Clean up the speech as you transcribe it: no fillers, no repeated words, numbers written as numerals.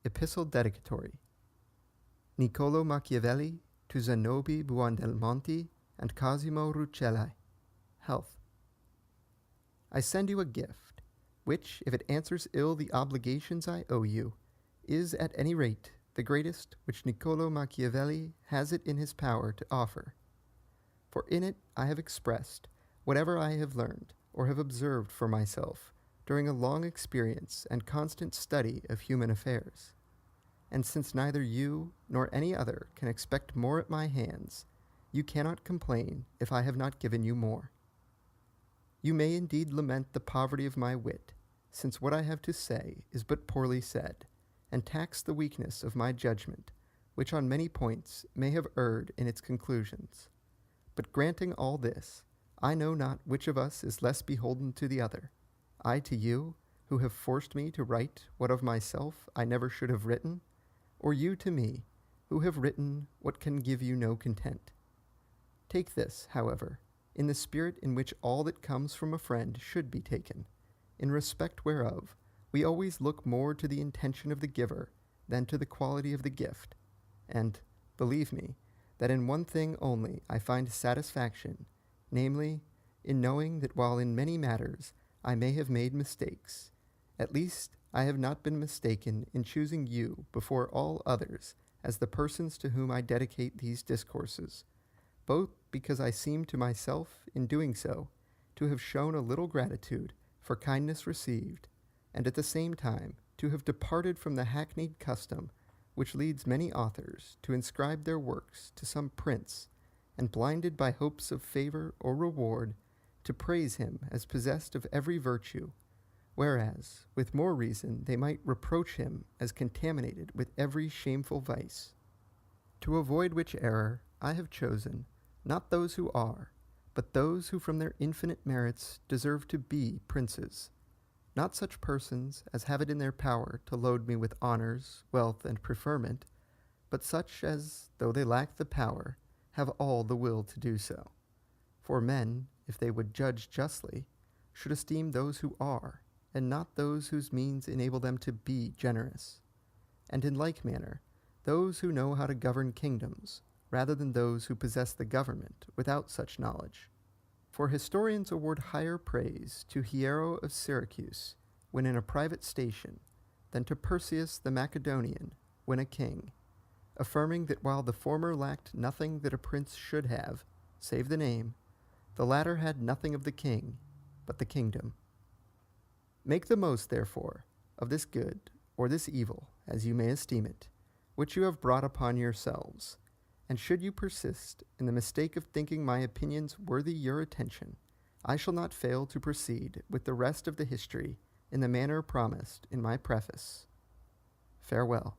Epistle Dedicatory. Niccolò Machiavelli to Zanobi Buondelmonti and Cosimo Rucellai. Health. I send you a gift, which, if it answers ill the obligations I owe you, is at any rate the greatest which Niccolò Machiavelli has it in his power to offer. For in it I have expressed whatever I have learned or have observed for myself during a long experience and constant study of human affairs. And since neither you nor any other can expect more at my hands, you cannot complain if I have not given you more. You may indeed lament the poverty of my wit, since what I have to say is but poorly said, and tax the weakness of my judgment, which on many points may have erred in its conclusions. But granting all this, I know not which of us is less beholden to the other, I to you, who have forced me to write what of myself I never should have written, or you to me, who have written what can give you no content. Take this, however, in the spirit in which all that comes from a friend should be taken, in respect whereof we always look more to the intention of the giver than to the quality of the gift, and, believe me, that in one thing only I find satisfaction, namely, in knowing that while in many matters I may have made mistakes, at least I have not been mistaken in choosing you before all others as the persons to whom I dedicate these discourses, both because I seem to myself, in doing so, to have shown a little gratitude for kindness received, and at the same time to have departed from the hackneyed custom which leads many authors to inscribe their works to some prince, and blinded by hopes of favor or reward, to praise him as possessed of every virtue, whereas, with more reason, they might reproach him as contaminated with every shameful vice. To avoid which error, I have chosen, not those who are, but those who from their infinite merits deserve to be princes, not such persons as have it in their power to load me with honors, wealth, and preferment, but such as, though they lack the power, have all the will to do so. For men, if they would judge justly, should esteem those who are, and not those whose means enable them to be generous. And in like manner, those who know how to govern kingdoms, rather than those who possess the government without such knowledge. For historians award higher praise to Hiero of Syracuse, when in a private station, than to Perseus the Macedonian, when a king, affirming that while the former lacked nothing that a prince should have, save the name, the latter had nothing of the king, but the kingdom. Make the most, therefore, of this good, or this evil, as you may esteem it, which you have brought upon yourselves, and should you persist in the mistake of thinking my opinions worthy your attention, I shall not fail to proceed with the rest of the history in the manner promised in my preface. Farewell.